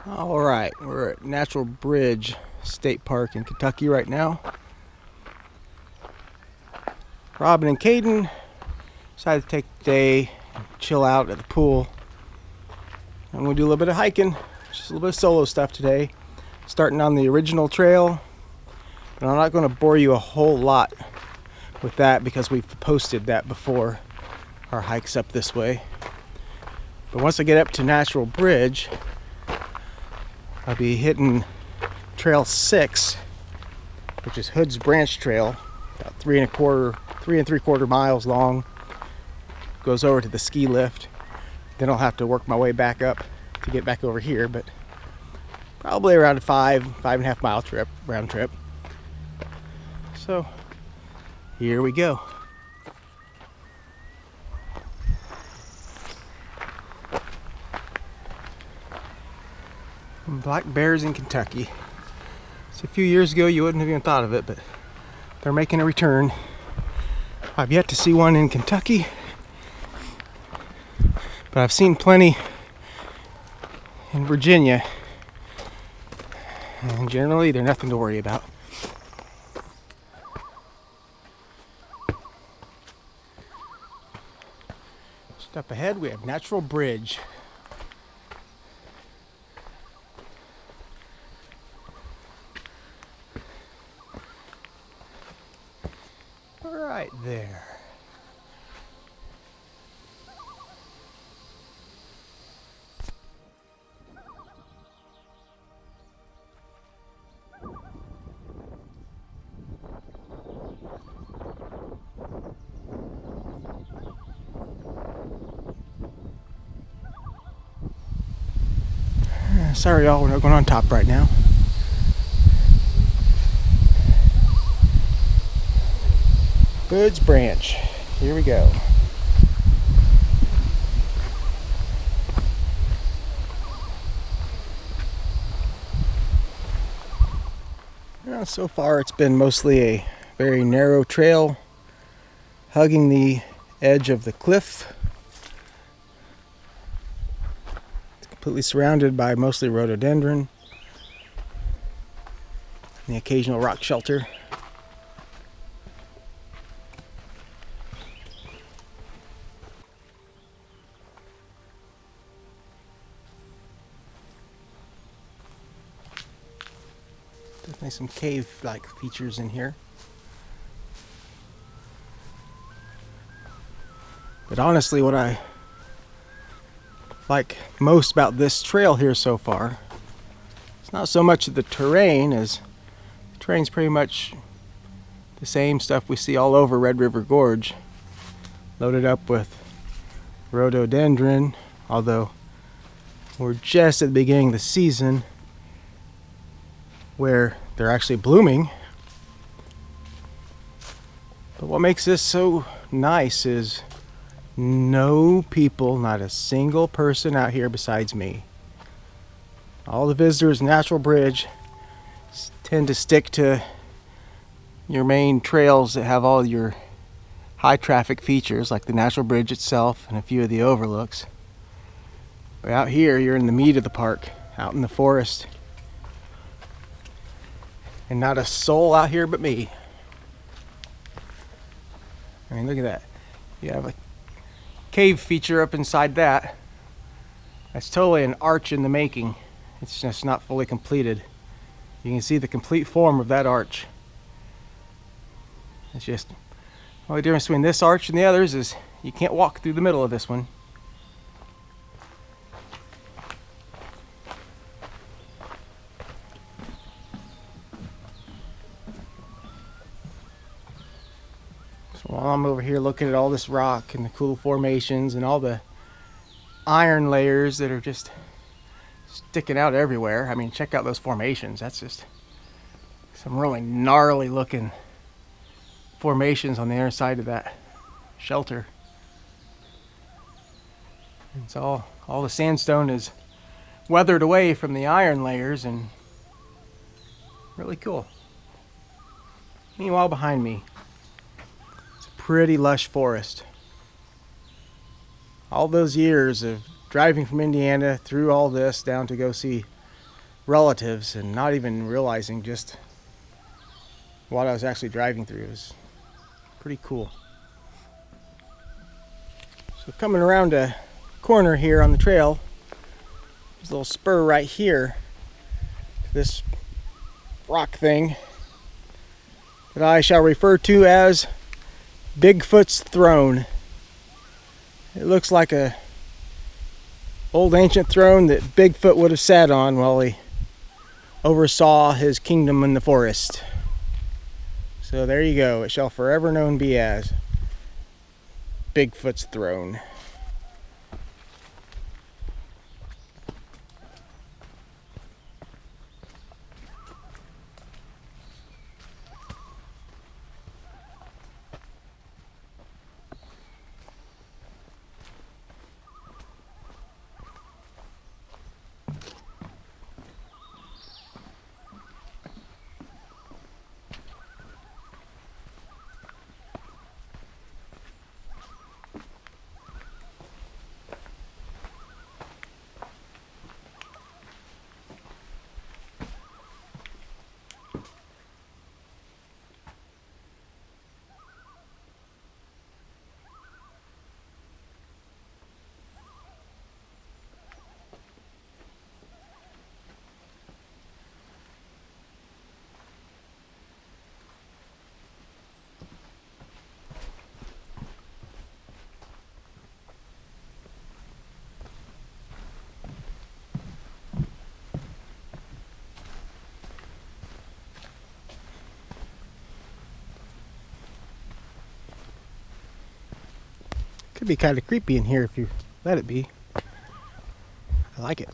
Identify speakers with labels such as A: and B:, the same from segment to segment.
A: All right, we're at Natural Bridge State Park in Kentucky right now. Robin and Caden decided to take the day and chill out at the pool. I'm going to do a little bit of hiking, just a little bit of solo stuff today. Starting on the original trail, and I'm not going to bore you a whole lot with that because we've posted that before, our hikes up this way. But once I get up to Natural Bridge, I'll be hitting Trail 6, which is HOODS Branch Trail, about 3.75 miles long. Goes over to the ski lift. Then I'll have to work my way back up to get back over here, but probably around a 5.5 mile trip, round trip. So here we go. Black bears in Kentucky. So a few years ago you wouldn't have even thought of it, but they're making a return. I've yet to see one in Kentucky, but I've seen plenty in Virginia, and generally they're nothing to worry about. Just up ahead we have Natural Bridge. Right there. Sorry y'all, we're not going on top right now. HOODS Branch. Here we go. Well, so far it's been mostly a very narrow trail hugging the edge of the cliff. It's completely surrounded by mostly rhododendron and the occasional rock shelter. Definitely some cave-like features in here. But honestly, what I like most about this trail here so far, it's not so much the terrain, as the terrain's pretty much the same stuff we see all over Red River Gorge, loaded up with rhododendron, although we're just at the beginning of the season where they're actually blooming. But what makes this so nice is no people, not a single person out here besides me. All the visitors in Natural Bridge tend to stick to your main trails that have all your high traffic features, like the Natural Bridge itself and a few of the overlooks. But out here, you're in the meat of the park, out in the forest. And not a soul out here but me. I mean, look at that. You have a cave feature up inside that. That's totally an arch in the making. It's just not fully completed. You can see the complete form of that arch. It's just, the only difference between this arch and the others is you can't walk through the middle of this one. While I'm over here looking at all this rock and the cool formations and all the iron layers that are just sticking out everywhere. I mean, check out those formations. That's just some really gnarly looking formations on the inner side of that shelter. And so all the sandstone is weathered away from the iron layers, and really cool. Meanwhile, behind me, pretty lush forest. All those years of driving from Indiana through all this down to go see relatives and not even realizing just what I was actually driving through. It was pretty cool. So coming around a corner here on the trail, there's a little spur right here to this rock thing that I shall refer to as Bigfoot's throne. It looks like a old ancient throne that Bigfoot would have sat on while he oversaw his kingdom in the forest. So there you go. It shall forever known be as Bigfoot's throne. Could be kind of creepy in here if you let it be. I like it.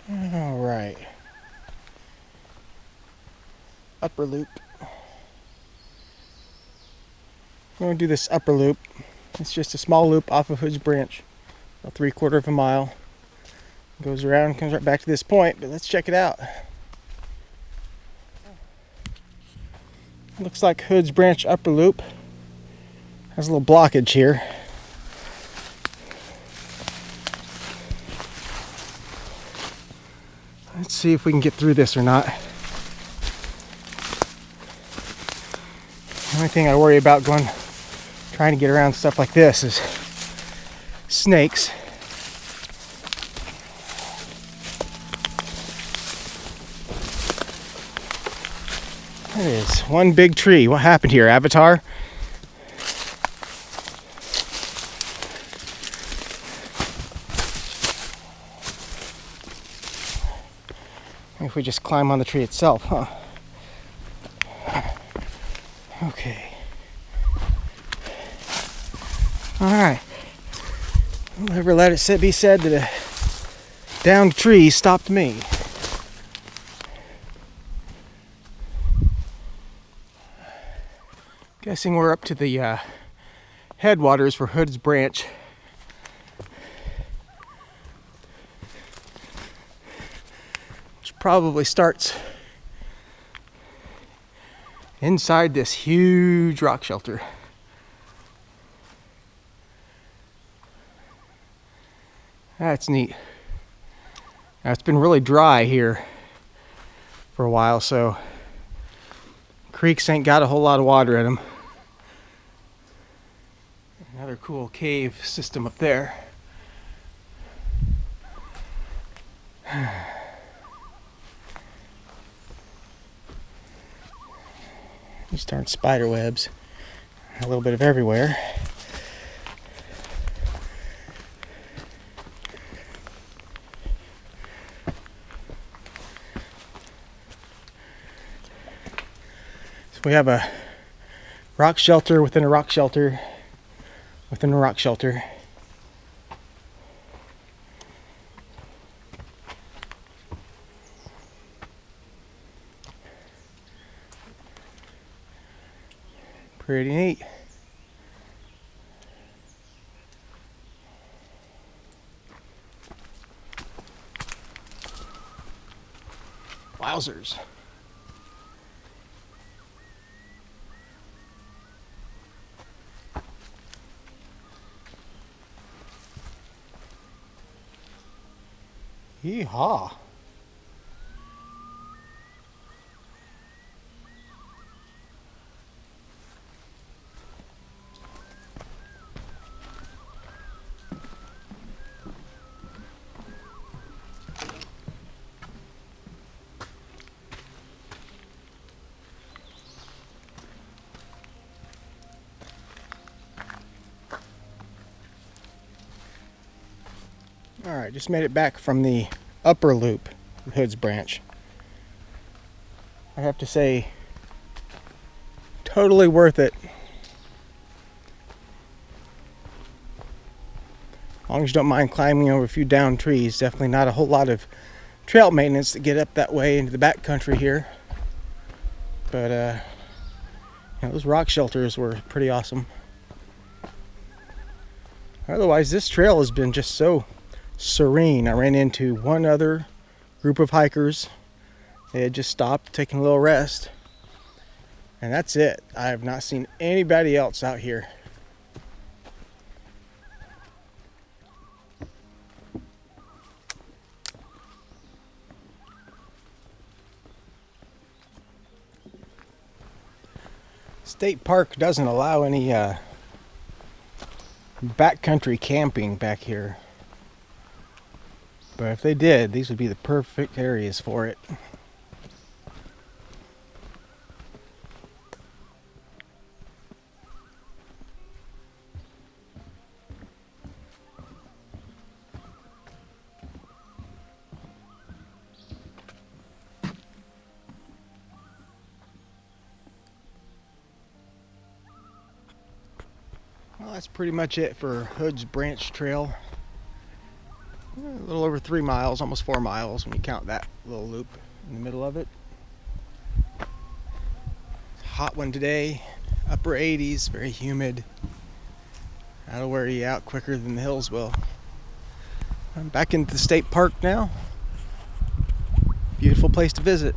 A: All right. Upper loop. I'm going to do this upper loop. It's just a small loop off of Hood's Branch, about 3/4 of a mile. Goes around and comes right back to this point, but let's check it out. Looks like Hood's Branch upper loop has a little blockage here. Let's see if we can get through this or not. The only thing I worry about trying to get around stuff like this is snakes. That is one big tree. What happened here, Avatar? Maybe if we just climb on the tree itself, huh? Okay. Alright. Don't ever let it be said that a downed tree stopped me. Guessing we're up to the headwaters for Hood's Branch. Which probably starts inside this huge rock shelter. That's neat. Now, it's been really dry here for a while, so creeks ain't got a whole lot of water in them. Another cool cave system up there. These darn spider webs. A little bit of everywhere. So we have a rock shelter within a rock shelter within a rock shelter. Pretty neat. Wowzers. Yeehaw. Alright, just made it back from the upper loop, the Hoods branch. I have to say, totally worth it. As long as you don't mind climbing over a few downed trees. Definitely not a whole lot of trail maintenance to get up that way into the backcountry here. But, you know, those rock shelters were pretty awesome. Otherwise, this trail has been just so serene. I ran into one other group of hikers. They had just stopped, taking a little rest. And that's it. I have not seen anybody else out here. State Park doesn't allow any backcountry camping back here. But if they did, these would be the perfect areas for it. Well, that's pretty much it for Hoods Branch Trail. A little over 3 miles, almost 4 miles when you count that little loop in the middle of it. It's a hot one today, upper 80s, very humid. That'll wear you out quicker than the hills will. I'm back into the state park now. Beautiful place to visit.